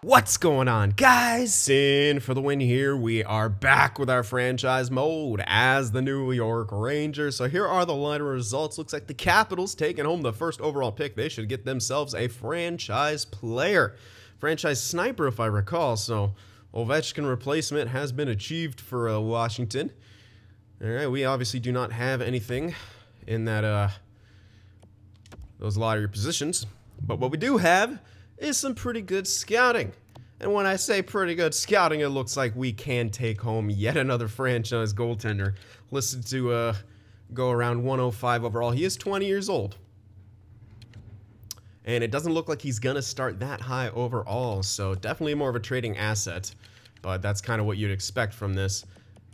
What's going on, guys? Cyn for the win here. We are back with our franchise mode as the New York Rangers. So here are the line results. Looks like the Capitals taking home the first overall pick. They should get themselves a franchise player. Franchise sniper, if I recall. So Ovechkin replacement has been achieved for Washington. All right, we obviously do not have anything in that those lottery positions. But what we do have is some pretty good scouting. And when I say pretty good scouting, it looks like we can take home yet another franchise goaltender. Listed to go around 105 overall. He is 20 years old. And it doesn't look like he's going to start that high overall. So definitely more of a trading asset. But that's kind of what you'd expect from this.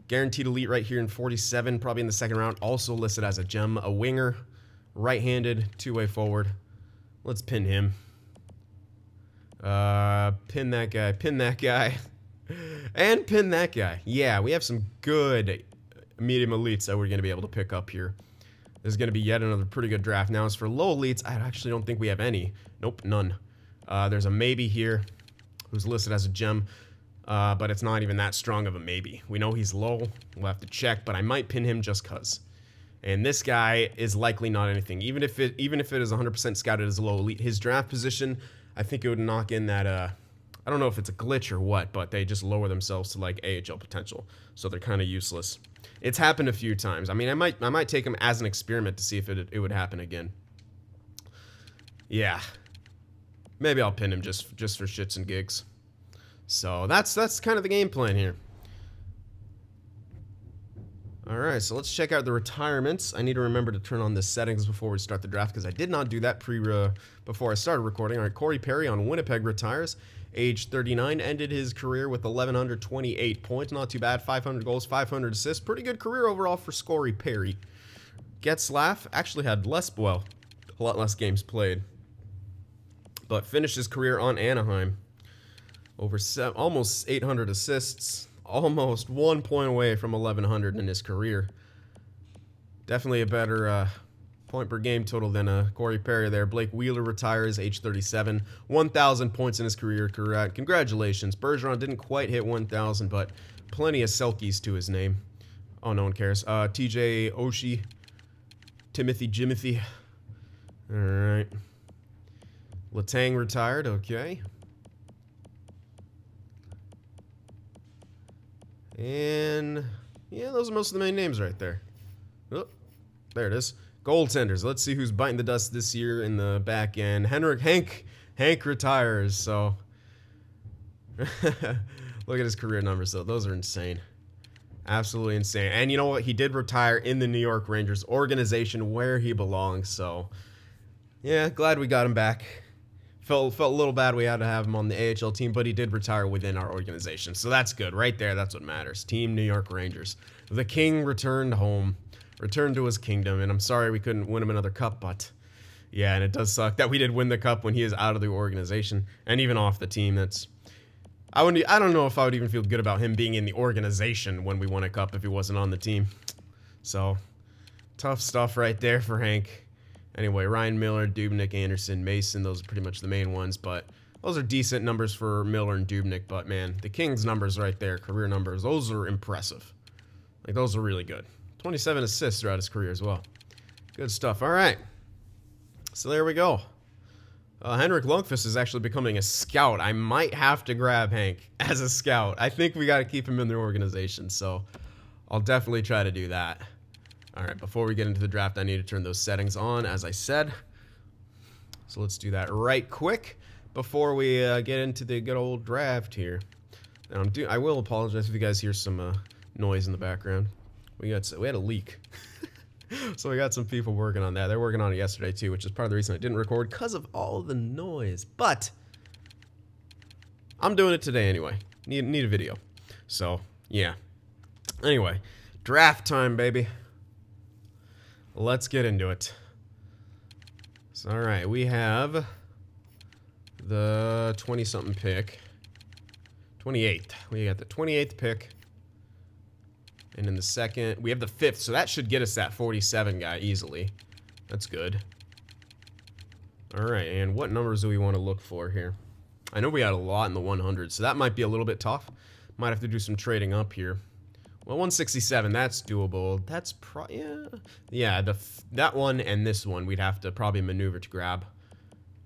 Guaranteed elite right here in 47. Probably in the second round. Also listed as a gem. A winger. Right-handed. Two-way forward. Let's pin him. Pin that guy, and pin that guy. Yeah, we have some good medium elites that we're going to be able to pick up here. This is going to be yet another pretty good draft. Now, as for low elites, I actually don't think we have any. Nope, none. There's a maybe here who's listed as a gem, but it's not even that strong of a maybe. We know he's low. We'll have to check, but I might pin him just because. And this guy is likely not anything. Even if it is 100% scouted as a low elite, his draft position, I think it would knock in that, I don't know if it's a glitch or what, but they just lower themselves to like AHL potential. So they're kind of useless. It's happened a few times. I mean, I might take him as an experiment to see if it would happen again. Yeah. Maybe I'll pin him just for shits and gigs. So that's kind of the game plan here. Alright, so let's check out the retirements. I need to remember to turn on the settings before we start the draft because I did not do that before I started recording. Alright, Corey Perry on Winnipeg retires. Age 39, ended his career with 1,128 points. Not too bad. 500 goals, 500 assists. Pretty good career overall for Corey Perry. Getzlaf actually had a lot less games played. But finished his career on Anaheim. Almost 800 assists. Almost 1 point away from 1,100 in his career. Definitely a better point per game total than Corey Perry there. Blake Wheeler retires, age 37. 1,000 points in his career. Congratulations. Bergeron didn't quite hit 1,000, but plenty of Selkies to his name. Oh, no one cares. TJ Oshie. Jimothy. Alright. Letang retired. Okay. And yeah, those are most of the main names right there. Oh, there it is. Goaltenders. Let's see who's biting the dust this year in the back end. Hank retires. So look at his career numbers though. Those are insane. Absolutely insane. And you know what? He did retire in the New York Rangers organization where he belongs. So yeah, glad we got him back. Felt a little bad we had to have him on the AHL team, but he did retire within our organization. So that's good. Right there, that's what matters. Team New York Rangers. The king returned home. Returned to his kingdom. And I'm sorry we couldn't win him another cup, but yeah, and it does suck that we did win the cup when he is out of the organization. And even off the team. I don't know if I would even feel good about him being in the organization when we won a cup if he wasn't on the team. So, tough stuff right there for Hank. Anyway, Ryan Miller, Dubnyk, Anderson, Mason, those are pretty much the main ones, but those are decent numbers for Miller and Dubnyk, but man, the Kings numbers right there, career numbers, those are impressive. Like, those are really good. 27 assists throughout his career as well. Good stuff. All right. So there we go. Henrik Lundqvist is actually becoming a scout. I might have to grab Hank as a scout. I think we got to keep him in the organization, so I'll definitely try to do that. Alright, before we get into the draft, I need to turn those settings on, as I said. So let's do that right quick before we get into the good old draft here. Now, I will apologize if you guys hear some noise in the background. We had a leak. So we got some people working on that. They're working on it yesterday too, which is part of the reason I didn't record because of all the noise. But I'm doing it today anyway. Need a video. So, yeah. Anyway, draft time, baby. Let's get into it. So, alright, we have the 20-something pick. 28th. We got the 28th pick. And in the second, we have the 5th, so that should get us that 47 guy easily. That's good. Alright, and what numbers do we want to look for here? I know we had a lot in the 100, so that might be a little bit tough. Might have to do some trading up here. Well, 167, that's doable. That's yeah, that one and this one we'd have to probably maneuver to grab.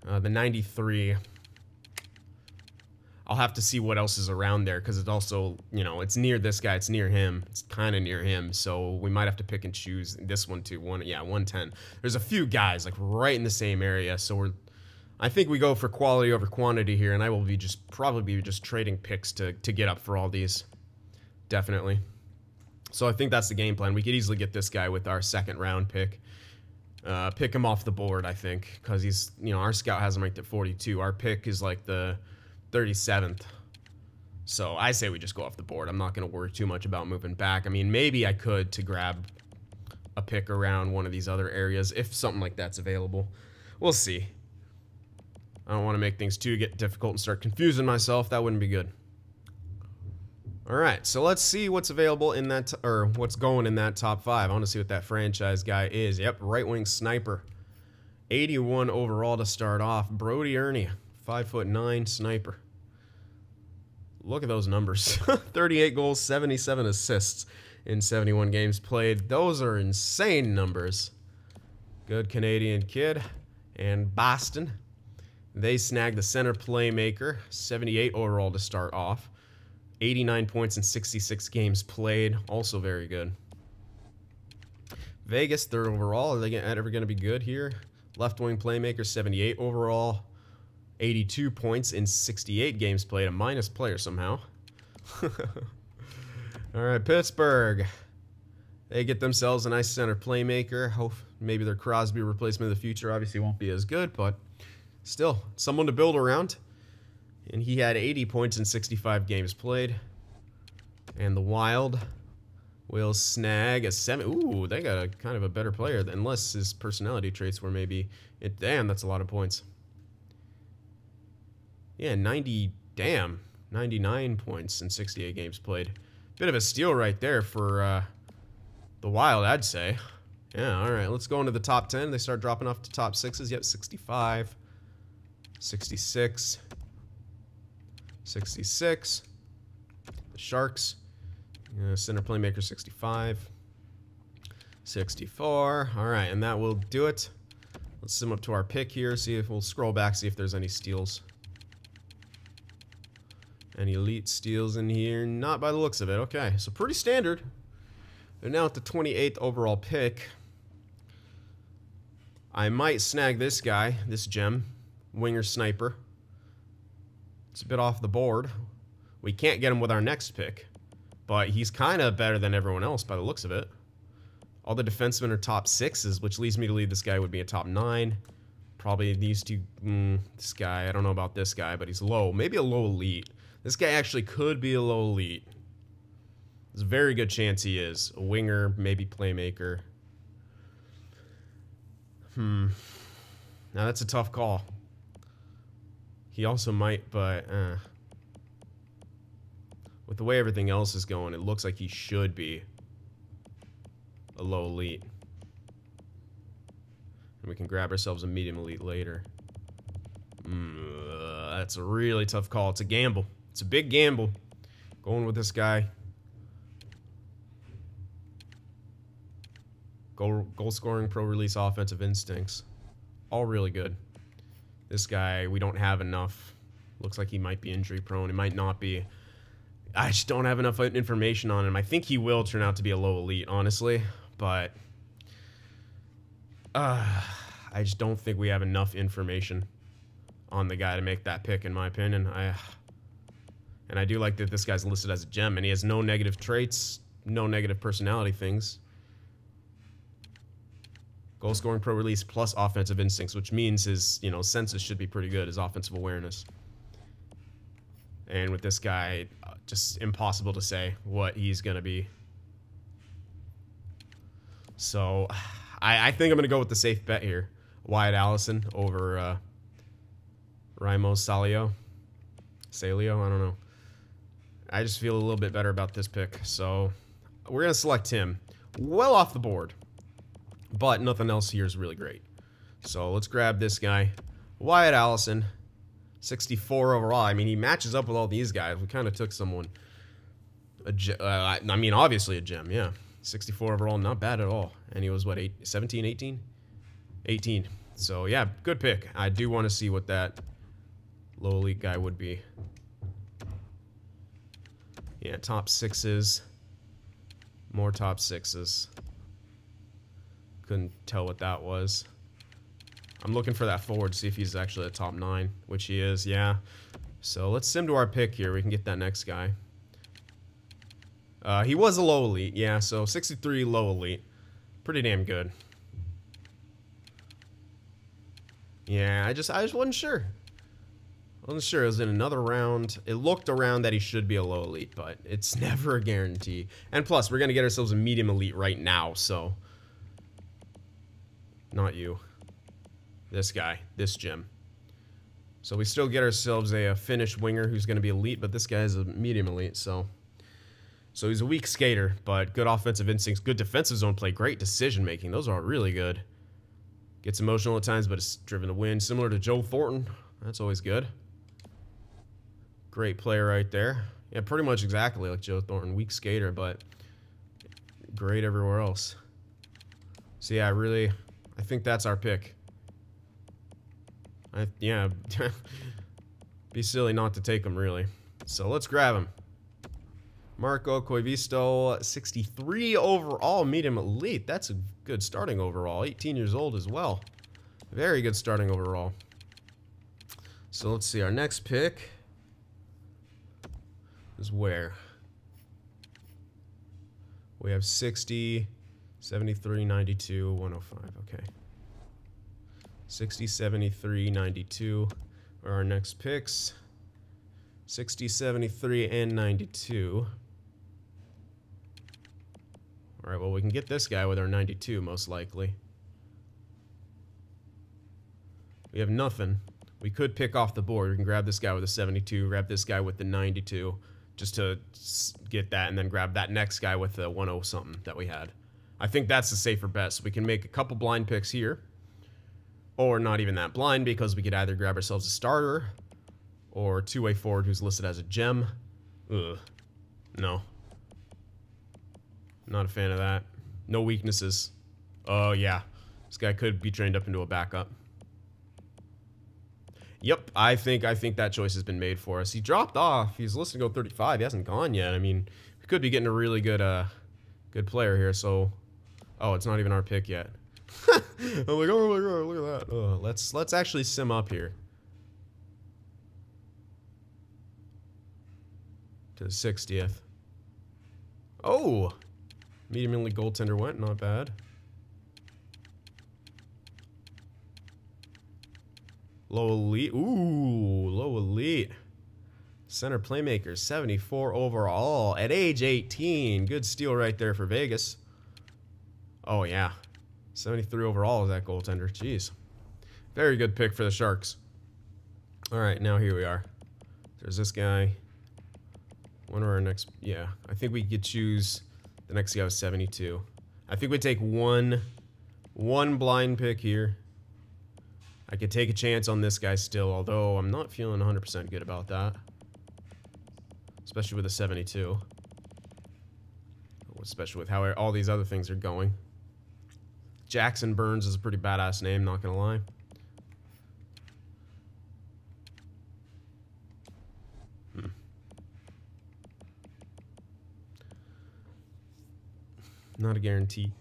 The 93, I'll have to see what else is around there, because it's also, you know, it's near this guy, it's near him, it's kind of near him, so we might have to pick and choose. This one too, 110. There's a few guys like right in the same area, so I think we go for quality over quantity here, and I will be probably just trading picks to get up for all these, definitely. So I think that's the game plan. We could easily get this guy with our second round pick. Pick him off the board, I think, because he's, you know, our scout has him ranked at 42. Our pick is like the 37th. So I say we just go off the board. I'm not going to worry too much about moving back. I mean, maybe I could to grab a pick around one of these other areas if something like that's available. We'll see. I don't want to make things too difficult and start confusing myself. That wouldn't be good. All right, so let's see what's available in that, or what's going in that top 5. I want to see what that franchise guy is. Yep, right-wing sniper. 81 overall to start off. Brody Ernie, 5'9" sniper. Look at those numbers. 38 goals, 77 assists in 71 games played. Those are insane numbers. Good Canadian kid. And Boston, they snagged the center playmaker. 78 overall to start off. 89 points in 66 games played. Also very good. Vegas, 3rd overall. Are they ever going to be good here? Left wing playmaker, 78 overall. 82 points in 68 games played. A minus player somehow. All right, Pittsburgh. They get themselves a nice center playmaker. Hope maybe their Crosby replacement in the future obviously won't be as good, but still, someone to build around. And he had 80 points in 65 games played. And the Wild will snag a 7. Ooh, they got a kind of a better player, unless his personality traits were maybe... damn, that's a lot of points. Yeah, 99 points in 68 games played. Bit of a steal right there for the Wild, I'd say. Yeah, all right, let's go into the top 10. They start dropping off to top 6s. Yep, 65, 66... 66. The Sharks. Center playmaker 65. 64. All right, and that will do it. Let's sim up to our pick here. See if we'll scroll back, see if there's any steals. Any elite steals in here? Not by the looks of it. Okay, so pretty standard. They're now at the 28th overall pick. I might snag this guy, this gem, winger sniper. It's a bit off the board. We can't get him with our next pick, but he's kind of better than everyone else by the looks of it. All the defensemen are top 6s, which leads me to believe this guy would be a top 9. Probably these two. This guy, I don't know about this guy, but he's low. Maybe a low elite. This guy actually could be a low elite. There's a very good chance he is. A winger, maybe playmaker. Now that's a tough call. He also might, but with the way everything else is going, it looks like he should be a low elite. And we can grab ourselves a medium elite later. That's a really tough call. It's a gamble. It's a big gamble. Going with this guy. Goal scoring, pro release, offensive instincts. All really good. This guy, we don't have enough. Looks like he might be injury prone. He might not be. I just don't have enough information on him. I think he will turn out to be a low elite, honestly. But I just don't think we have enough information on the guy to make that pick, in my opinion. And I do like that this guy's listed as a gem, and he has no negative traits, no negative personality things. Goal scoring, pro release, plus offensive instincts, which means his, senses should be pretty good, his offensive awareness. And with this guy, just impossible to say what he's going to be. So, I think I'm going to go with the safe bet here. Wyatt Allison over Raimo Salio. Salio, I don't know. I just feel a little bit better about this pick. So, we're going to select him. Well off the board. But nothing else here is really great. So let's grab this guy. Wyatt Allison. 64 overall. I mean, he matches up with all these guys. We kind of took someone, I mean, obviously a gem, yeah. 64 overall, not bad at all. And he was, what, 17, 18? 18. So, yeah, good pick. I do want to see what that low elite guy would be. Yeah, top sixes. More top sixes. Couldn't tell what that was. I'm looking for that forward to see if he's actually a top 9, which he is, yeah. So let's sim to our pick here. We can get that next guy. He was a low elite, yeah, so 63 low elite. Pretty damn good. Yeah, I just wasn't sure. I wasn't sure. It was in another round. It looked around that he should be a low elite, but it's never a guarantee. And plus, we're going to get ourselves a medium elite right now, so... Not you. This guy. This gem. So we still get ourselves a Finnish winger who's going to be elite, but this guy is a medium elite, so... So he's a weak skater, but good offensive instincts, good defensive zone play, great decision making. Those are really good. Gets emotional at times, but it's driven to win. Similar to Joe Thornton. That's always good. Great player right there. Yeah, pretty much exactly like Joe Thornton. Weak skater, but great everywhere else. So yeah, I think that's our pick. Yeah, be silly not to take him, really. So let's grab him. Marco Koivisto, 63 overall, medium elite. That's a good starting overall. 18 years old as well. Very good starting overall. So let's see, our next pick is where? We have 60, 73, 92, 105. Okay. 60, 73, 92 are our next picks. 60, 73, and 92. Alright, well, we can get this guy with our 92, most likely. We have nothing. We could pick off the board. We can grab this guy with a 72, grab this guy with the 92, just to get that, and then grab that next guy with the 10-something that we had. I think that's the safer bet. So we can make a couple blind picks here, or not even that blind, because we could either grab ourselves a starter, or two-way forward who's listed as a gem. Ugh. No. Not a fan of that. No weaknesses. Oh, yeah. This guy could be trained up into a backup. Yep, I think that choice has been made for us. He dropped off. He's listed to go 35. He hasn't gone yet. I mean, we could be getting a really good good player here, so... Oh, it's not even our pick yet. I'm like, oh my god, look at that. Oh, let's actually sim up here. To the 60th. Oh! Medium elite goaltender went, not bad. Low elite, ooh, low elite. Center playmaker, 74 overall at age 18. Good steal right there for Vegas. Oh yeah, 73 overall is that goaltender, jeez. Very good pick for the Sharks. All right, now here we are. There's this guy. One of our next, yeah, I think we could choose the next guy was 72. I think we take one blind pick here. I could take a chance on this guy still, although I'm not feeling 100% good about that. Especially with a 72. Especially with how all these other things are going. Jackson Burns is a pretty badass name, not gonna lie. Not a guarantee.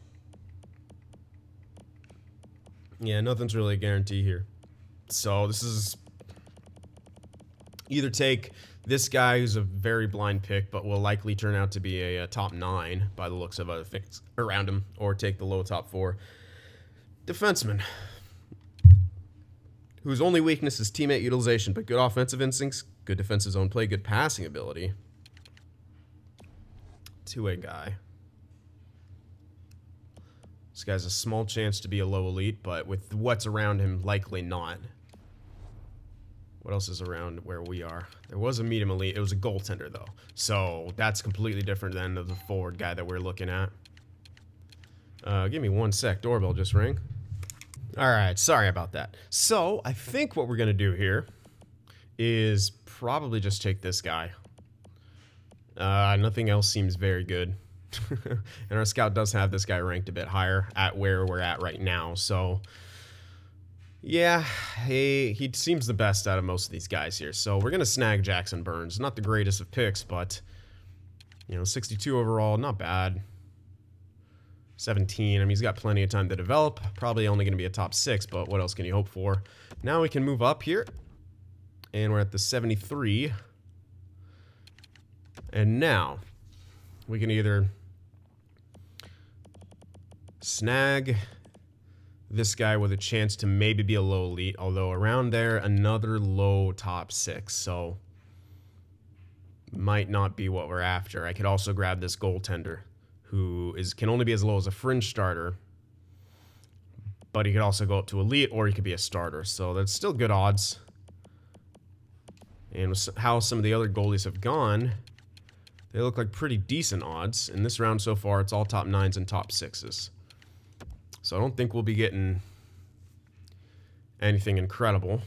Yeah, nothing's really a guarantee here. So this is either take this guy who's a very blind pick, but will likely turn out to be a top 9 by the looks of other things around him, or take the low top 4 defenseman, whose only weakness is teammate utilization, but good offensive instincts, good defensive zone play, good passing ability. Two-way guy. This guy's a small chance to be a low elite, but with what's around him, likely not. What else is around where we are? There was a medium elite. It was a goaltender, though. So that's completely different than the forward guy that we're looking at. Give me one sec. Doorbell just rang. All right, sorry about that. So I think what we're going to do here is probably just take this guy. Nothing else seems very good. And our scout does have this guy ranked a bit higher at where we're at right now. So, yeah, he seems the best out of most of these guys here. So we're going to snag Jackson Burns. Not the greatest of picks, but, you know, 62 overall, not bad. 17, I mean, he's got plenty of time to develop. Probably only going to be a top 6, but what else can you hope for? Now we can move up here. And we're at the 73. And now we can either snag this guy with a chance to maybe be a low elite, although around there, another low top 6. So might not be what we're after. I could also grab this goaltender, who can only be as low as a fringe starter, but he could also go up to elite, or he could be a starter. So that's still good odds. And with how some of the other goalies have gone, they look like pretty decent odds. In this round so far, it's all top 9s and top 6s. So I don't think we'll be getting anything incredible.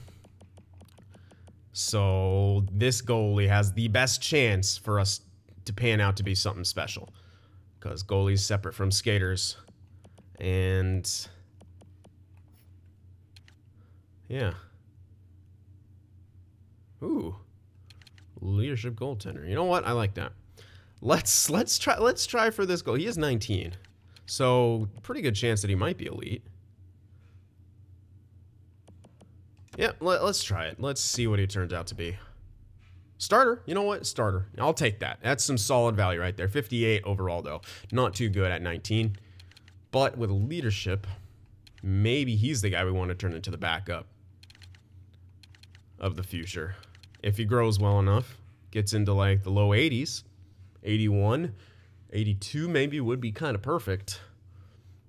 So this goalie has the best chance for us to pan out to be something special, because goalie's separate from skaters. And yeah. Ooh. Leadership goaltender. You know what? I like that. Let's try for this goal. He is 19. So pretty good chance that he might be elite. Yeah, let's try it. Let's see what he turns out to be. Starter. You know what? Starter. I'll take that. That's some solid value right there. 58 overall, though. Not too good at 19. But with leadership, maybe he's the guy we want to turn into the backup of the future. If he grows well enough, gets into like the low 80s, 81, 82 maybe would be kind of perfect.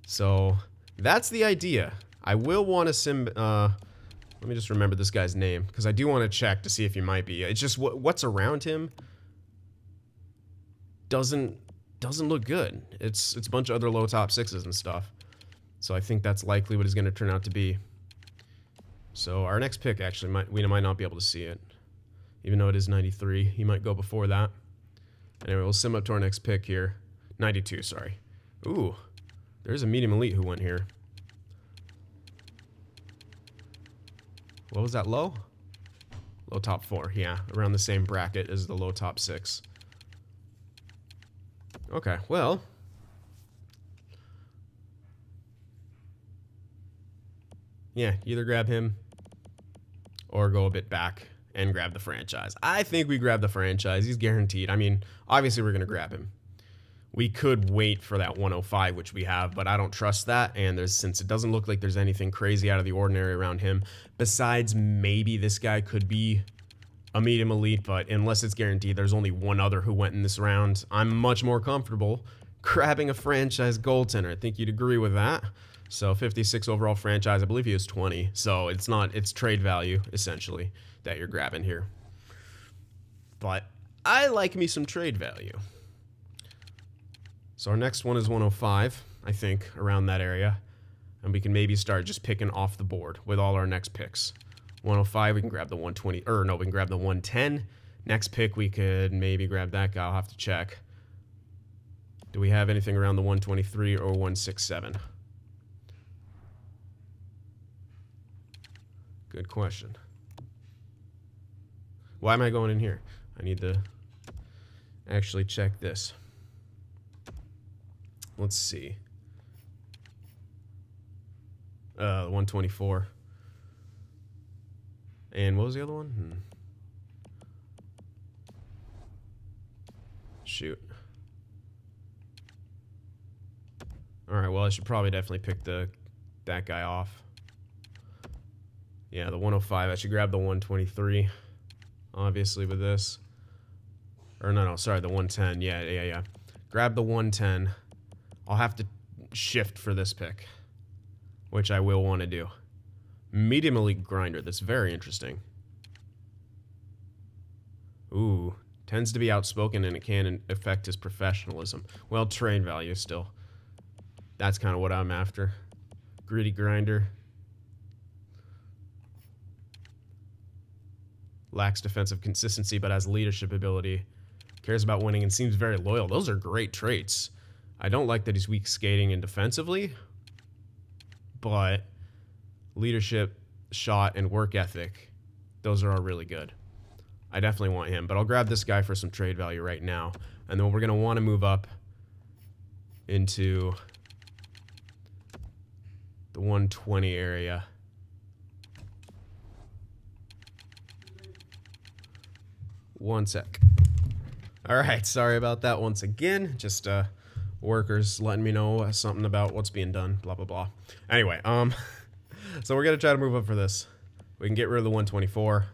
So that's the idea. I will want to let me just remember this guy's name, because I do want to check to see if he might be. It's just what's around him doesn't look good. It's a bunch of other low top 6s and stuff. So I think that's likely what he's going to turn out to be. So our next pick actually we might not be able to see it, even though it is 93. He might go before that. Anyway, we'll sim up to our next pick here. 92, sorry. Ooh, there's a medium elite who went here. What was that, low? Low top 4, yeah. Around the same bracket as the low top 6. Okay, well. Yeah, either grab him or go a bit back and grab the franchise. I think we grab the franchise. He's guaranteed. I mean, obviously we're going to grab him. We could wait for that 105, which we have, but I don't trust that. And since it doesn't look like there's anything crazy out of the ordinary around him, besides maybe this guy could be a medium elite, but unless it's guaranteed, there's only one other who went in this round. I'm much more comfortable grabbing a franchise goaltender. I think you'd agree with that. So 56 overall franchise, I believe he is 20. So it's trade value, essentially, that you're grabbing here. But I like me some trade value. So our next one is 105, I think, around that area. And we can maybe start just picking off the board with all our next picks. 105, we can grab the 120, or no, we can grab the 110. Next pick, we could maybe grab that guy. I'll have to check. Do we have anything around the 123 or 167? Good question. Why am I going in here? I need to actually check this. Let's see. 124. And what was the other one? Shoot. Alright, well, I should probably definitely pick that guy off. Yeah, the 105. I should grab the 123, obviously, with this. Or no, sorry, the 110. Yeah. Grab the 110. I'll have to shift for this pick, which I will want to do. Medium elite grinder. That's very interesting. Ooh, tends to be outspoken and it can affect his professionalism. Well, trade value still. That's kind of what I'm after. Gritty grinder. lacks defensive consistency, but has leadership ability. Cares about winning and seems very loyal. Those are great traits. I don't like that he's weak skating and defensively, but leadership, shot, and work ethic, those are all really good. I definitely want him, but I'll grab this guy for some trade value right now. And then we're going to want to move up into the 120 area. One sec. All right, sorry about that once again. Just workers letting me know something about what's being done, blah, blah, blah. Anyway, so we're going to try to move up for this. We can get rid of the 124.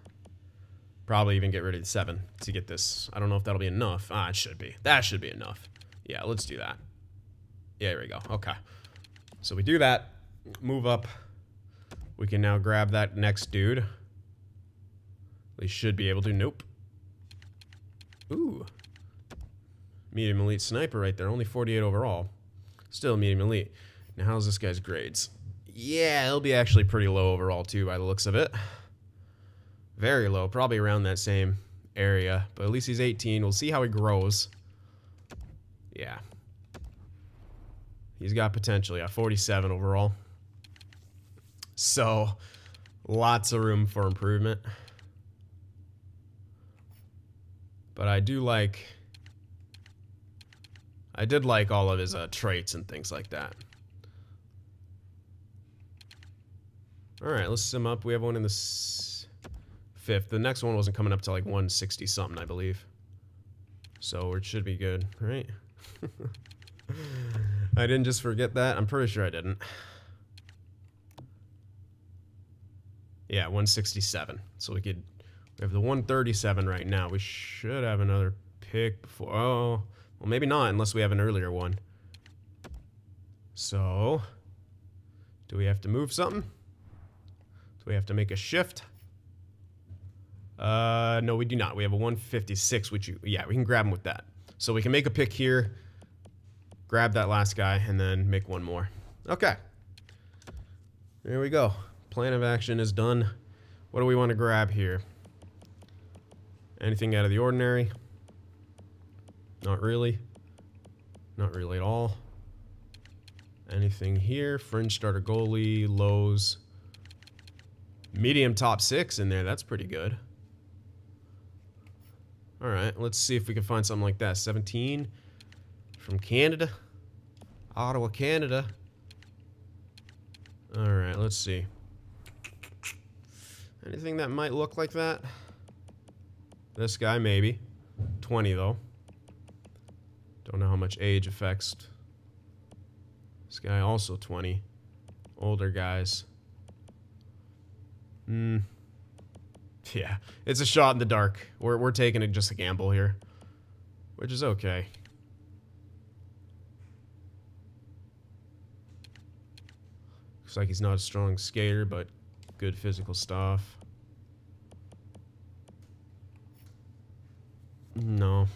Probably even get rid of the 7 to get this. I don't know if that'll be enough. Ah, it should be. That should be enough. Yeah, let's do that. Yeah, there we go. Okay. So we do that. Move up. We can now grab that next dude. We should be able to. Nope. Ooh. Medium elite sniper right there. Only 48 overall. Still medium elite. Now, how's this guy's grades? Yeah, it'll be actually pretty low overall, too, by the looks of it. Very low. Probably around that same area. But at least he's 18. We'll see how he grows. Yeah. He's got potential. Yeah, 47 overall. So, lots of room for improvement. But I do like... I did like all of his traits and things like that. Alright, let's sim up. We have one in the 5th. The next one wasn't coming up to like 160 something, I believe. So it should be good, right? I didn't just forget that. I'm pretty sure I didn't. Yeah, 167. So we have the 137 right now. We should have another pick before. Oh, well, maybe not unless we have an earlier one. So, do we have to move something? Do we have to make a shift? No, we do not. We have a 156, which yeah, we can grab him with that. So we can make a pick here, grab that last guy, and then make one more. Okay. There we go. Plan of action is done. What do we want to grab here? Anything out of the ordinary? Not really. Not really at all. Anything here? Fringe starter goalie, lows. Medium top 6 in there. That's pretty good. Alright, let's see if we can find something like that. 17 from Canada. Ottawa, Canada. Alright, let's see. Anything that might look like that? This guy, maybe. 20, though. Don't know how much age affects. This guy, also 20. Older guys. Yeah, it's a shot in the dark. We're taking it just a gamble here. Which is okay. Looks like he's not a strong skater, but good physical stuff. No.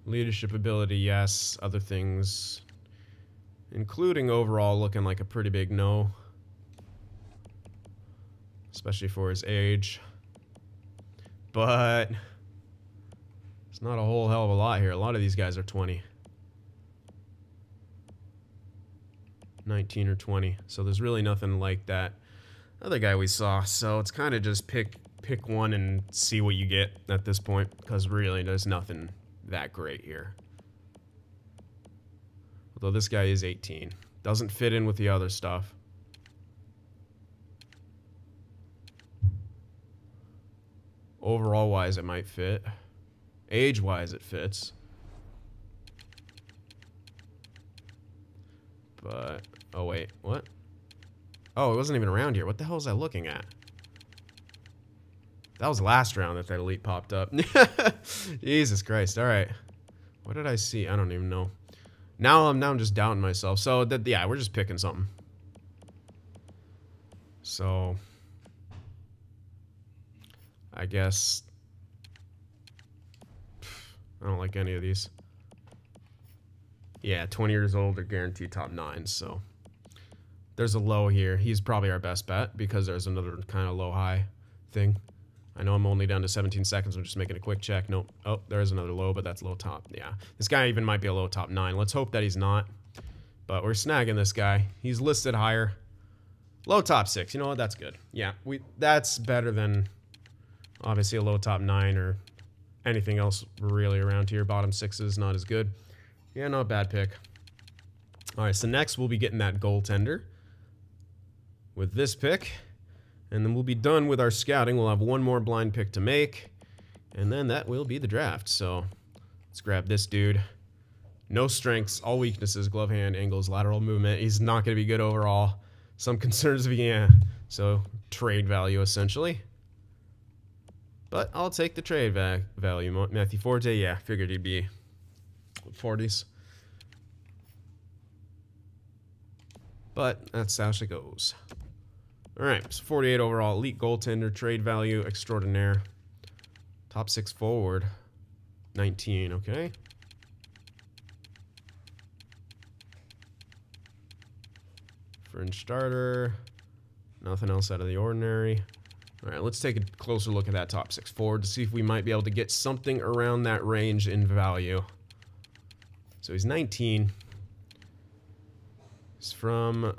Leadership ability, yes. Other things, including overall, looking like a pretty big no. Especially for his age. But it's not a whole hell of a lot here. A lot of these guys are 20. 19 or 20. So there's really nothing like that other guy we saw. So it's kind of just pick one and see what you get at this point, because really there's nothing that great here. Although this guy is 18. Doesn't fit in with the other stuff. Overall wise it might fit. Age wise it fits. But, oh wait, what? Oh, it wasn't even around here. What the hell was I looking at? That was last round that elite popped up. Jesus Christ. All right. What did I see? I don't even know. Now I'm just doubting myself. So that, yeah, we're just picking something. So I guess I don't like any of these. Yeah, 20 years old or guaranteed top 9. So there's a low here. He's probably our best bet because there's another kind of low-high thing. I know I'm only down to 17 seconds. I'm just making a quick check. Nope. Oh, there is another low, but that's low top. Yeah. This guy even might be a low top 9. Let's hope that he's not. But we're snagging this guy. He's listed higher. Low top 6. You know what? That's good. Yeah. That's better than obviously a low top 9 or anything else really around here. Bottom 6 is not as good. Yeah, not a bad pick. All right, so next we'll be getting that goaltender with this pick. And then we'll be done with our scouting. We'll have one more blind pick to make. And then that will be the draft. So let's grab this dude. No strengths, all weaknesses, glove hand, angles, lateral movement. He's not going to be good overall. Some concerns, yeah. So trade value, essentially. But I'll take the trade value. Matthew Forte, yeah, figured he'd be 40s. But that's how it goes. All right, so 48 overall, elite goaltender, trade value, extraordinaire. Top 6 forward, 19, okay. Fringe starter, nothing else out of the ordinary. All right, let's take a closer look at that top 6 forward to see if we might be able to get something around that range in value. So he's 19. He's from,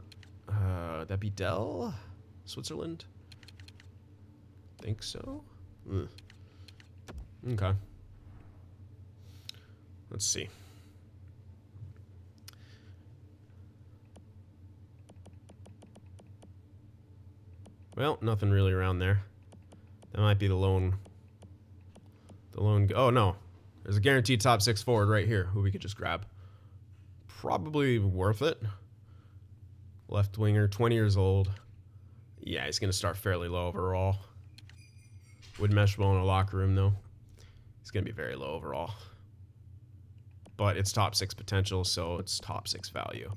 that'd be Dell? Switzerland? Think so? Okay. Let's see. Well, nothing really around there. That might be the lone. Oh no, there's a guaranteed top 6 forward right here who we could just grab. Probably worth it. Left winger, 20 years old. Yeah, he's gonna start fairly low overall. Would mesh well in a locker room though. He's gonna be very low overall. But it's top 6 potential, so it's top 6 value.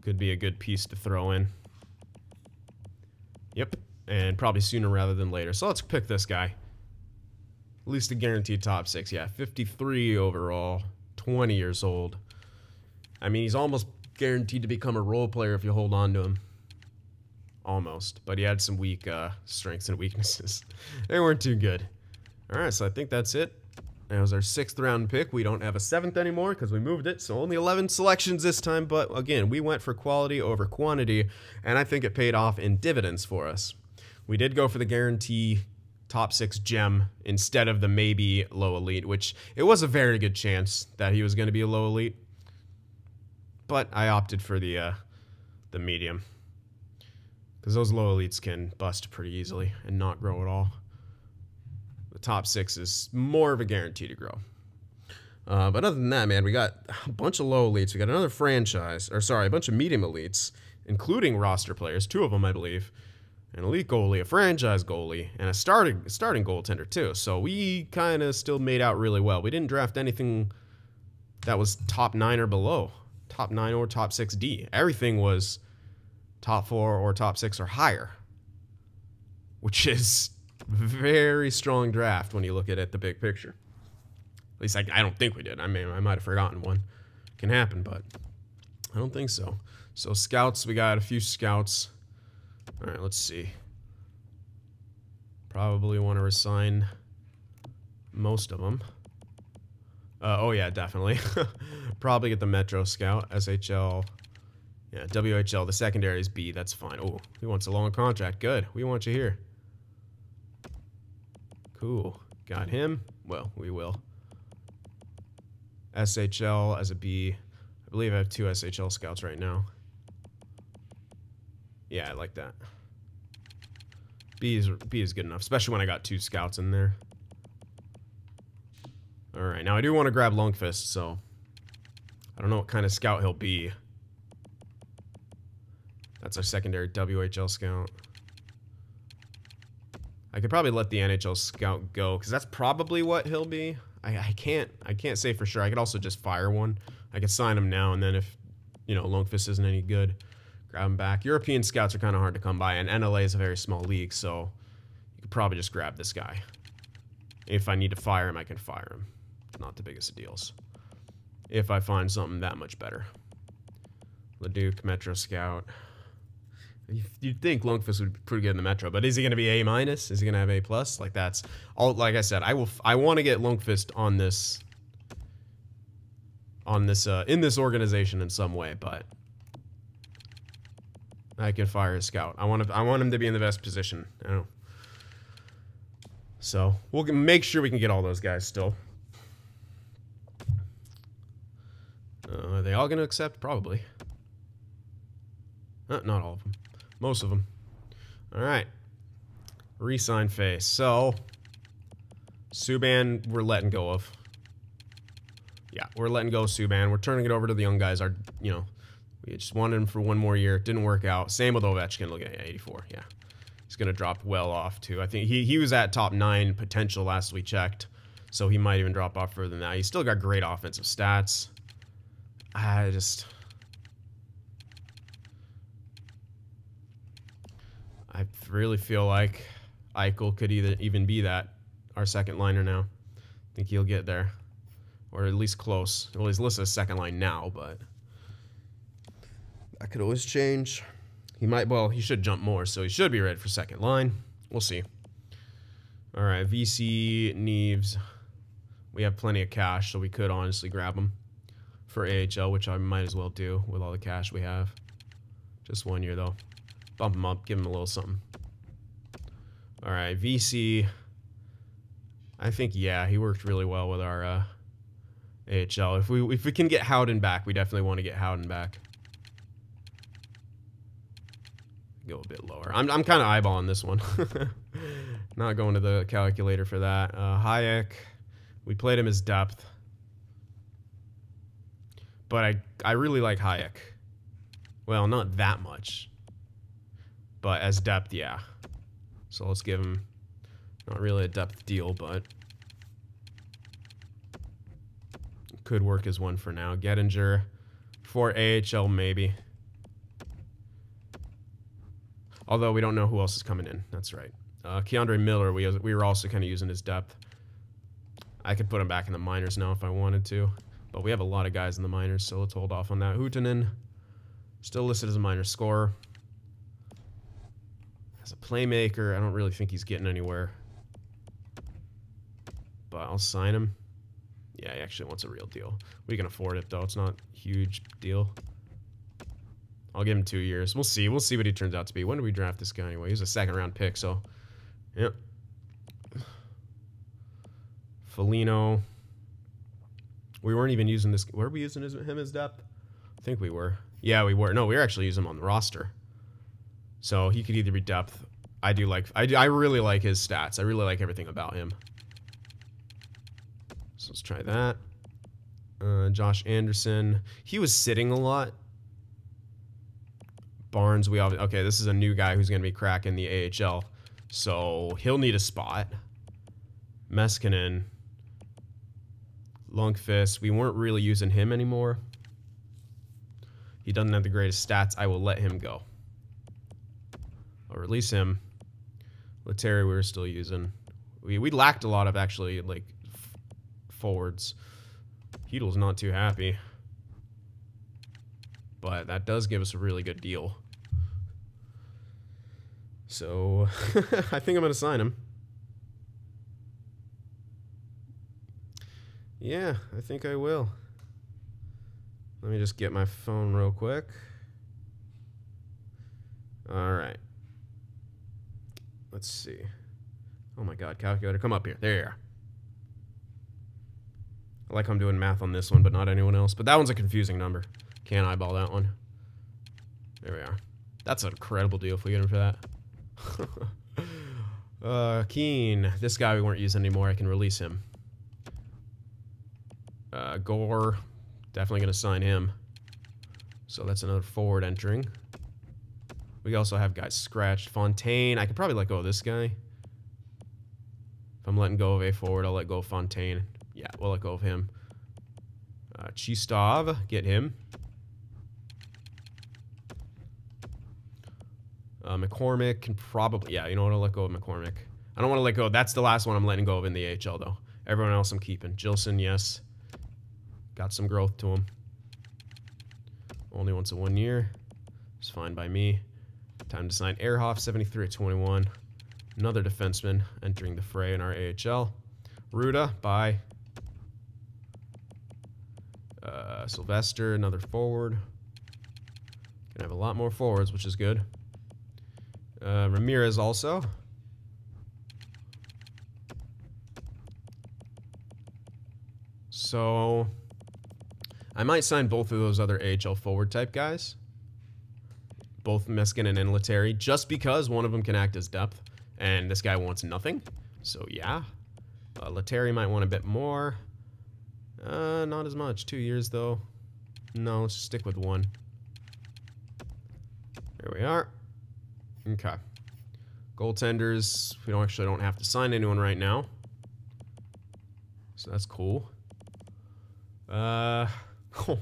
Could be a good piece to throw in. Yep, and probably sooner rather than later. So let's pick this guy. At least a guaranteed top 6. Yeah, 53 overall, 20 years old. I mean, he's almost guaranteed to become a role player if you hold on to him. Almost. But he had some weak strengths and weaknesses. They weren't too good. All right, so I think that's it. That was our 6th round pick. We don't have a 7th anymore because we moved it, so only 11 selections this time. But again, we went for quality over quantity, and I think it paid off in dividends for us. We did go for the guarantee top 6 gem instead of the maybe low elite, which it was a very good chance that he was going to be a low elite. But I opted for the medium because those low elites can bust pretty easily and not grow at all. The top 6 is more of a guarantee to grow. But other than that, man, we got a bunch of low elites. We got another franchise, or sorry, a bunch of medium elites, including roster players, 2 of them, I believe. An elite goalie, a franchise goalie, and a starting goaltender, too. So we kind of still made out really well. We didn't draft anything that was top 9 or below. Top 9 or top 6D. Everything was top 4 or top 6 or higher. Which is very strong draft when you look at it the big picture. At least I don't think we did. I mean, I might have forgotten one. Can happen, but I don't think so. So scouts, we got a few scouts. All right, let's see. Probably want to resign most of them. Oh yeah, definitely. Probably get the Metro Scout, SHL. Yeah, WHL. The secondary is B. That's fine. Oh, he wants a long contract. Good. We want you here. Cool. Got him. Well, we will. SHL as a B. I believe I have 2 SHL scouts right now. Yeah, I like that. B is good enough, especially when I got 2 scouts in there. All right, now I do want to grab Lundqvist, so I don't know what kind of scout he'll be. That's our secondary WHL scout. I could probably let the NHL scout go because that's probably what he'll be. I can't say for sure. I could also just fire one. I could sign him now, and then if Lundqvist isn't any good, grab him back. European scouts are kind of hard to come by, and NLA is a very small league, so you could probably just grab this guy. If I need to fire him, I can fire him. not the biggest of deals. If I find something that much better. Leduc, Metro Scout. You'd think Lundqvist would be pretty good in the Metro, but is he going to be A-? Is he going to have A+? Like, that's all. Like I said, I want to get Lundqvist on this in this organization in some way, but I can fire a scout. I want him to be in the best position. I don't know. So we'll make sure we can get all those guys still. Are they all going to accept? Probably. Not all of them. Most of them. All right. Resign phase. So, Subban, we're letting go of. Yeah, we're letting go of Subban. We're turning it over to the young guys. We just wanted him for one more year. Didn't work out. Same with Ovechkin. Look at 84. Yeah. He's going to drop well off, too. I think he was at top 9 potential last we checked. So, he might even drop off further than that. He's still got great offensive stats. I really feel like Eichel could even be our second liner now. I think he'll get there. Or at least close. Well, he's listed as second line now, but that could always change. He should jump more, so he should be ready for second line. We'll see. All right, VC, Neves. We have plenty of cash, so we could honestly grab him for AHL, which I might as well do with all the cash we have. Just 1 year, though. Bump him up, give him a little something. All right, VC. I think, yeah, he worked really well with our AHL. If we can get Howden back, we definitely want to get Howden back. Go a bit lower. I'm kind of eyeballing this one. Not going to the calculator for that. Hayek, we played him as depth. But I really like Hayek. Well, not that much. But as depth, yeah. So let's give him, not really a depth deal, but could work as one for now. Gettinger for AHL, maybe. Although we don't know who else is coming in. That's right. Keandre Miller, we were also kind of using his depth. I could put him back in the minors now if I wanted to. But we have a lot of guys in the minors, so let's hold off on that. Huutonen, still listed as a minor scorer. As a playmaker, I don't really think he's getting anywhere. But I'll sign him. Yeah, he actually wants a real deal. We can afford it, though. It's not a huge deal. I'll give him 2 years. We'll see. We'll see what he turns out to be. When did we draft this guy anyway? He was a second-round pick, so... Yep. Foligno. We weren't even using this... Were we using him as depth? I think we were. Yeah, we were. No, we were actually using him on the roster. So he could either be depth. I really like his stats. I really like everything about him. So let's try that. Josh Anderson. He was sitting a lot. Barnes, okay, this is a new guy who's going to be cracking the AHL. So he'll need a spot. Meskinen. Lundqvist. We weren't really using him anymore. He doesn't have the greatest stats. I will let him go. I'll release him. Letary we were still using. We lacked a lot of actually like forwards. Heedle's not too happy. But that does give us a really good deal. So I think I'm going to sign him. Yeah, I think I will. Let me just get my phone real quick. All right. Let's see. Oh my God, calculator, come up here. There you are. I like how I'm doing math on this one, but not anyone else. But that one's a confusing number. Can't eyeball that one. There we are. That's an incredible deal if we get him for that. Keane. This guy we weren't using anymore. I can release him. Gore. Definitely going to sign him. So that's another forward entering. We also have guys scratched. Fontaine. I could probably let go of this guy. If I'm letting go of a forward, I'll let go of Fontaine. Yeah, we'll let go of him. Chistov. Get him. McCormick can probably... Yeah, you know what? I'll let go of McCormick. I don't want to let go. That's the last one I'm letting go of in the AHL, though. Everyone else I'm keeping. Jilson, yes. Got some growth to him. Only once a 1 year. It's fine by me. Time to sign Ehrhoff, 73 at 21. Another defenseman entering the fray in our AHL. Ruda, bye. Sylvester, another forward. Gonna have a lot more forwards, which is good. Ramirez also. So I might sign both of those other AHL forward type guys. Both Meskin and Letary, just because one of them can act as depth, and this guy wants nothing. So yeah. Letary might want a bit more. Not as much. 2 years though. No, let's just stick with 1. There we are. Okay. Goaltenders, we don't have to sign anyone right now. So that's cool. Oh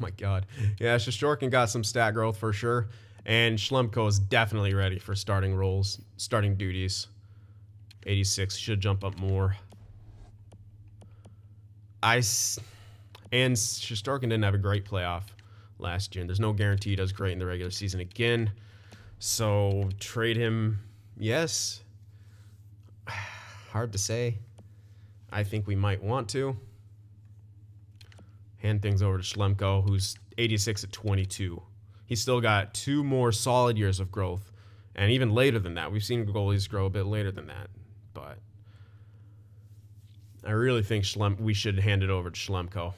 my god. Yeah, Shesterkin got some stat growth for sure. And Schlemko is definitely ready for starting roles, starting duties. 86 should jump up more. And Shesterkin didn't have a great playoff last year, and there's no guarantee he does great in the regular season again. So trade him, yes. Hard to say. I think we might want to. Hand things over to Schlemko, who's 86 at 22. He's still got 2 more solid years of growth, and even later than that. We've seen goalies grow a bit later than that, but I really think we should hand it over to Schlemko.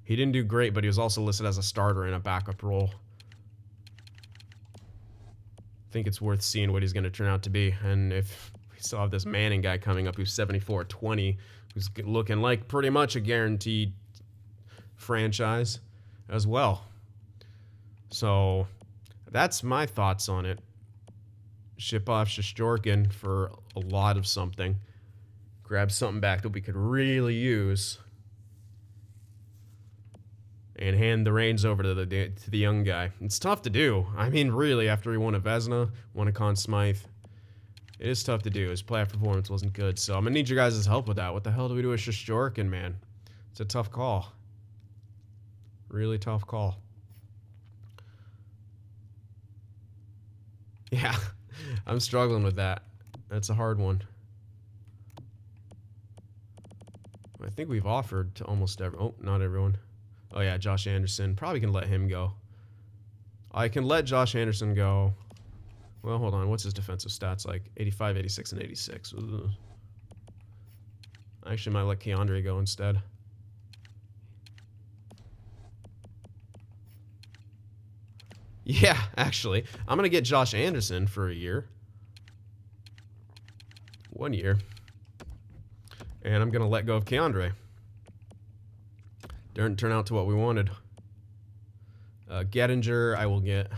He didn't do great, but he was also listed as a starter in a backup role. I think it's worth seeing what he's going to turn out to be, and if we still have this Manning guy coming up who's 74 at 20, who's looking like pretty much a guaranteed franchise as well. So that's my thoughts on it. Ship off Shesterkin for a lot of something. Grab something back that we could really use. And hand the reins over to the young guy. It's tough to do. I mean, really, after he won a Vezina, won a Conn Smythe, it is tough to do. His playoff performance wasn't good, so I'm going to need your guys' help with that. What the hell do we do with Shesterkin, man? It's a tough call. Really tough call. Yeah, I'm struggling with that. That's a hard one. I think we've offered to almost everyone. Oh, not everyone. Oh, yeah, Josh Anderson. Probably can let him go. I can let Josh Anderson go. Well, hold on. What's his defensive stats like? 85, 86, and 86. Ugh. I actually might let Keandre go instead. Yeah, actually. I'm going to get Josh Anderson for a year. 1 year. And I'm going to let go of Keandre. Didn't turn out to what we wanted. Gettinger, I will get.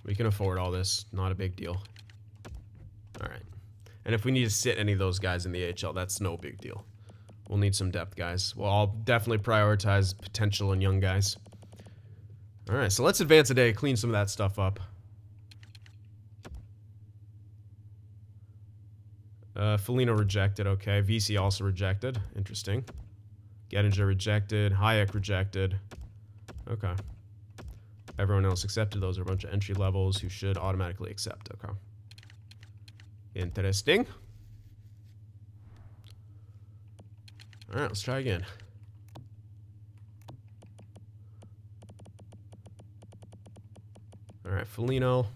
We can afford all this. Not a big deal. Alright. And if we need to sit any of those guys in the AHL, that's no big deal. We'll need some depth guys. Well, I'll definitely prioritize potential and young guys. Alright, so let's advance a day, clean some of that stuff up. Foligno rejected, okay. VC also rejected. Interesting. Gettinger rejected. Hayek rejected. Okay. Everyone else accepted. Those are a bunch of entry levels who should automatically accept. Okay. Interesting. Alright, let's try again. Alright, Foligno.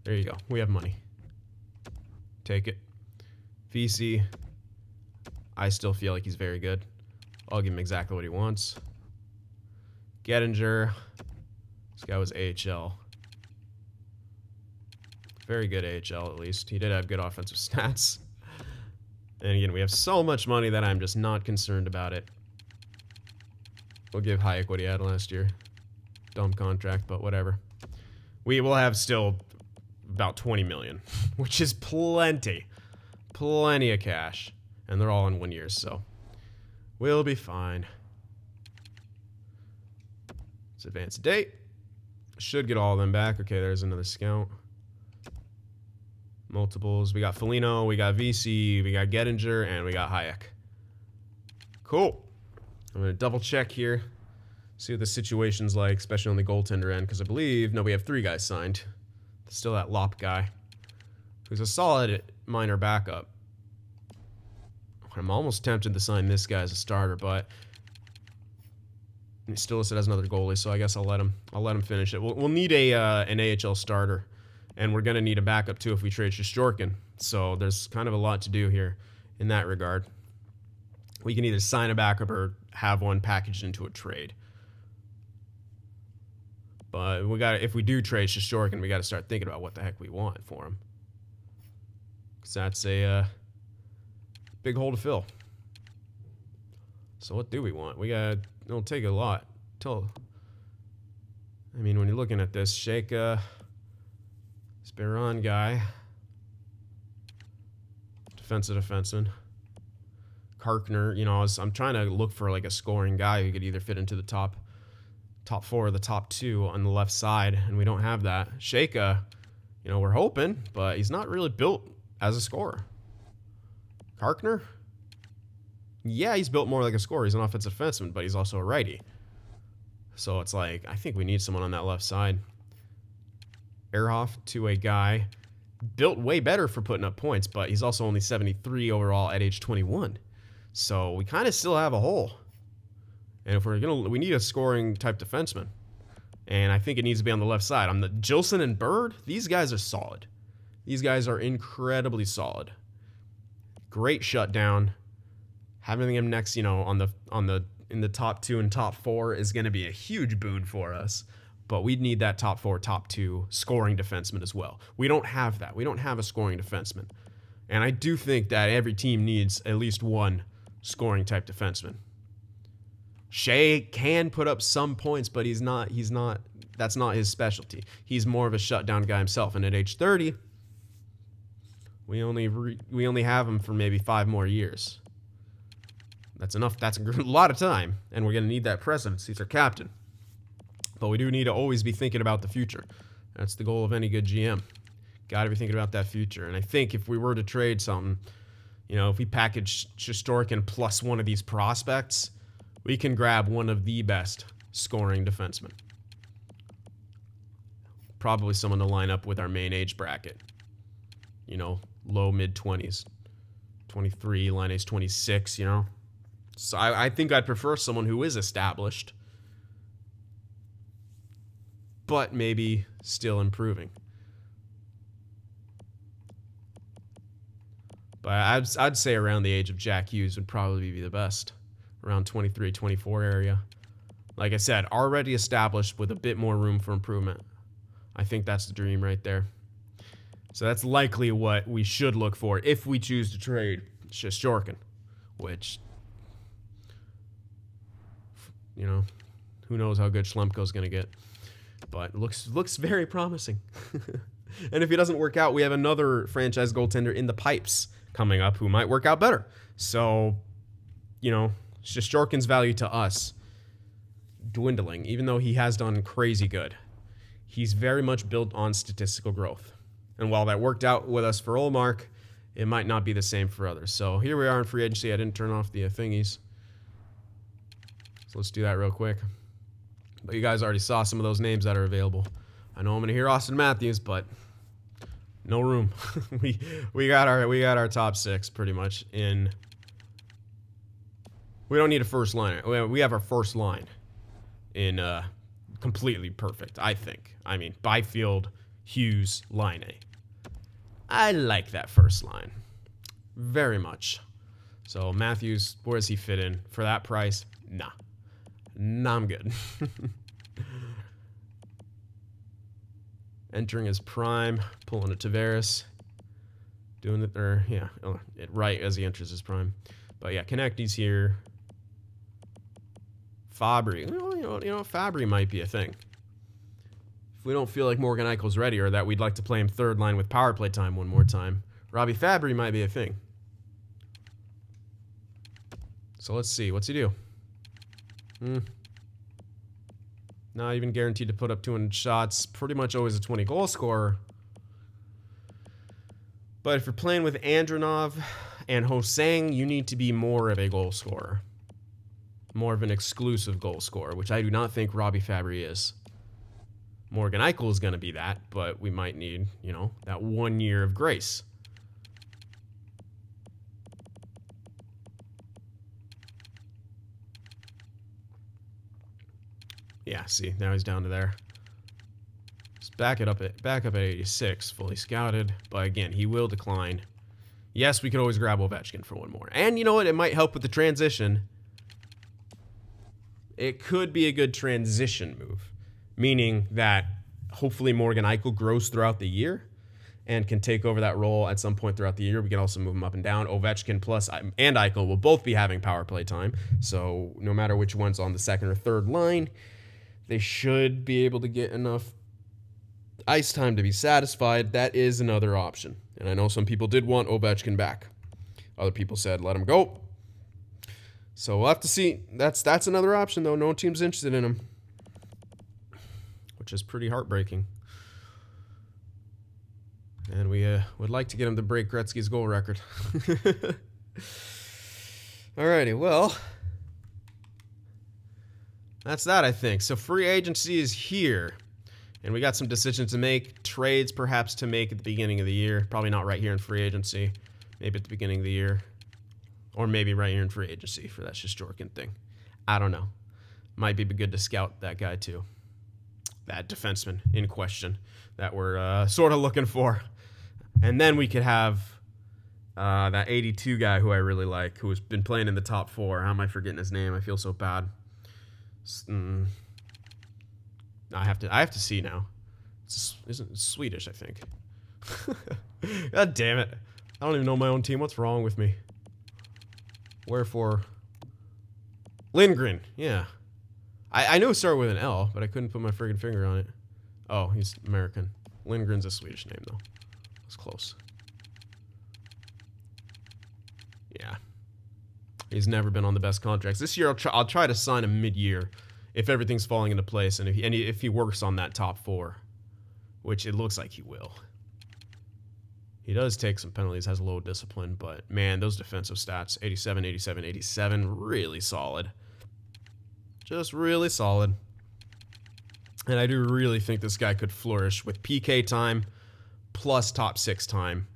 There you go. We have money. Take it. VC. I still feel like he's very good. I'll give him exactly what he wants. Gettinger. This guy was AHL. Very good AHL, at least. He did have good offensive stats. And again, we have so much money that I'm just not concerned about it. We'll give Hayek what he had last year. Dumb contract, but whatever. We will have still about 20 million, which is plenty. Plenty of cash. And they're all in 1 year, so we'll be fine. Let's advance a date. Should get all of them back. Okay, there's another scout. Multiples. We got Foligno, we got VC, we got Gettinger, and we got Hayek. Cool. I'm going to double check here. See what the situation's like, especially on the goaltender end, because I believe, no, we have 3 guys signed. There's still that Lop guy, who's a solid minor backup. I'm almost tempted to sign this guy as a starter, but he's still listed as another goalie, so I guess I'll let him finish it. We'll need an AHL starter, and we're gonna need a backup too if we trade Shesterkin. So there's kind of a lot to do here in that regard. We can either sign a backup or have one packaged into a trade. But if we do trade Shesterkin, we got to start thinking about what the heck we want for him, because that's a big hole to fill. So what do we want? It'll take a lot. I mean, when you're looking at this, Shaka, Speron guy, defenseman, Karkner. You know, I'm trying to look for like a scoring guy who could either fit into the top 4 or the top 2 on the left side, and we don't have that. Shaka, you know, we're hoping, but he's not really built as a scorer. Karkner, yeah, he's built more like a scorer. He's an offensive defenseman, but he's also a righty. So it's like, I think we need someone on that left side. Ehrhoff, 2-way guy, built way better for putting up points, but he's also only 73 overall at age 21. So we kind of still have a hole. And if we need a scoring type defenseman. And I think it needs to be on the left side. On the Gilson and Bird, these guys are solid. These guys are incredibly solid. Great shutdown. Having them next, you know, in the top 2 and top 4 is going to be a huge boon for us. But we need that top 4, top 2 scoring defenseman as well. We don't have that. We don't have a scoring defenseman. And I do think that every team needs at least one scoring type defenseman. Shea can put up some points, but that's not his specialty. He's more of a shutdown guy himself. And at age 30, we only have him for maybe 5 more years. That's enough. That's a lot of time, and we're going to need that presence. He's our captain. But we do need to always be thinking about the future. That's the goal of any good GM. Got to be thinking about that future. And I think if we were to trade something, you know, if we package Shesterkin plus one of these prospects, we can grab one of the best scoring defensemen. Probably someone to line up with our main age bracket. You know, low mid-20s. 23, line age 26, you know. So I think I'd prefer someone who is established, but maybe still improving. But I'd say around the age of Jack Hughes would probably be the best. Around 23, 24 area. Like I said, already established with a bit more room for improvement. I think that's the dream right there. So that's likely what we should look for if we choose to trade Shesterkin, which, you know, who knows how good Schlemko's going to get. But looks very promising. And if he doesn't work out, we have another franchise goaltender in the pipes coming up who might work out better. So, you know, Shesterkin's value to us dwindling, even though he has done crazy good. He's very much built on statistical growth. And while that worked out with us for Olmark, it might not be the same for others. So here we are in free agency. I didn't turn off the thingies. So let's do that real quick. But you guys already saw some of those names that are available. I know I'm going to hear Austin Matthews, but no room. we got our top 6 pretty much in. We don't need a first line. We have our first line in completely perfect, I think. I mean, Byfield, Hughes, Line A. I like that first line very much. So Matthews, where does he fit in? For that price, nah. Nah, I'm good. Entering his prime, pulling a Tavares. Doing it, or yeah, right as he enters his prime. But yeah, Konechny's here. Fabry, you know, Fabry might be a thing. If we don't feel like Morgan Eichel's ready, or that we'd like to play him third line with power play time one more time, Robbie Fabry might be a thing. So let's see, what's he do? Not even guaranteed to put up 200 shots. Pretty much always a 20 goal scorer. But if you're playing with Andronov and Hosang, you need to be more of a goal scorer. More of an exclusive goal scorer, which I do not think Robbie Fabry is. Morgan Eichel is going to be that, but we might need, you know, that 1 year of grace. Yeah, see, now he's down to there. Let's back up at 86, fully scouted. But again, he will decline. Yes, we could always grab Ovechkin for one more. And you know what? It might help with the transition. It could be a good transition move. Meaning that hopefully Morgan Eichel grows throughout the year and can take over that role at some point throughout the year. We can also move him up and down. Ovechkin plus and Eichel will both be having power play time. So no matter which one's on the second or third line, they should be able to get enough ice time to be satisfied. That is another option. And I know some people did want Ovechkin back. Other people said, let him go. So we'll have to see. That's another option, though. No team's interested in him. Which is pretty heartbreaking. And we would like to get him to break Gretzky's goal record. Alrighty, well, that's that, I think. So free agency is here. And we got some decisions to make. Trades, perhaps, to make at the beginning of the year. Probably not right here in free agency. Maybe at the beginning of the year. Or maybe right here in free agency for that Shesterkin thing. I don't know. Might be good to scout that guy, too. That defenseman in question that we're sort of looking for. And then we could have that 82 guy who I really like, who has been playing in the top 4. How am I forgetting his name? I feel so bad. I have to see now. Isn't it Swedish, I think. God damn it. I don't even know my own team. What's wrong with me? Wherefore? Lindgren. Yeah. I knew it started with an L, but I couldn't put my friggin' finger on it. Oh, he's American. Lindgren's a Swedish name, though. It's close. Yeah. He's never been on the best contracts. This year, I'll try to sign him mid-year if everything's falling into place and if he works on that top 4, which it looks like he will. He does take some penalties, has low discipline, but man, those defensive stats, 87, 87, 87, really solid. Just really solid. And I do really think this guy could flourish with PK time plus top 6 time.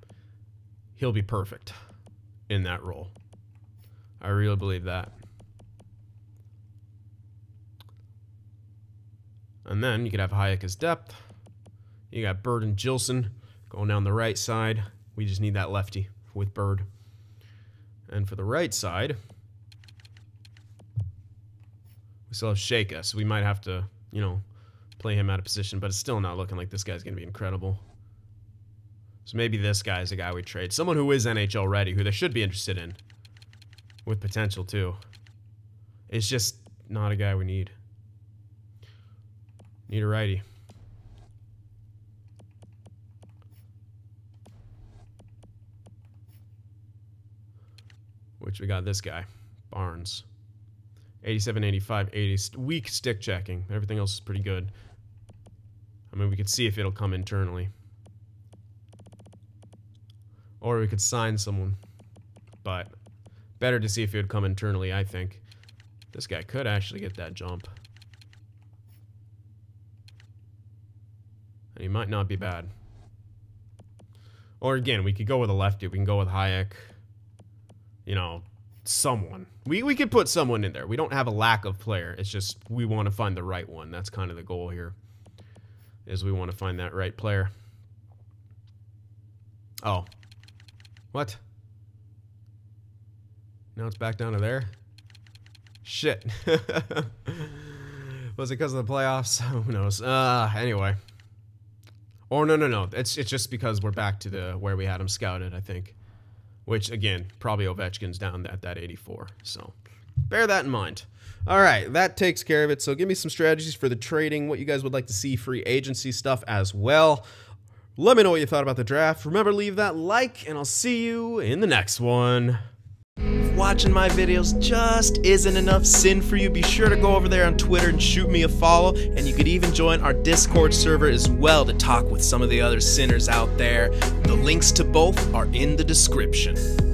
He'll be perfect in that role. I really believe that. And then you could have Hayek as depth. You got Bird and Gilson going down the right side. We just need that lefty with Bird. And for the right side, we still have Shaka, so we might have to, you know, play him out of position, but it's still not looking like this guy's going to be incredible. So maybe this guy is a guy we trade. Someone who is NHL ready, who they should be interested in. With potential, too. It's just not a guy we need. Need a righty. Which we got this guy. Barnes. 87, 85, 80. Weak stick checking. Everything else is pretty good. I mean, we could see if it'll come internally. Or we could sign someone. But better to see if it would come internally, I think. This guy could actually get that jump. And he might not be bad. Or again, we could go with a lefty. We can go with Hayek. You know, someone. We could put someone in there. We don't have a lack of player. It's just we want to find the right one. That's kind of the goal here. Is we want to find that right player. Oh. What? Now it's back down to there? Shit. Was it because of the playoffs? Who knows? Anyway. Or no. It's just because we're back to the where we had him scouted, I think. Which, again, probably Ovechkin's down at that 84. So, bear that in mind. All right, that takes care of it. So, give me some strategies for the trading, what you guys would like to see, free agency stuff as well. Let me know what you thought about the draft. Remember, leave that like, and I'll see you in the next one. watching my videos just isn't enough sin for you, be sure to go over there on Twitter and shoot me a follow, and you could even join our Discord server as well to talk with some of the other sinners out there. The links to both are in the description.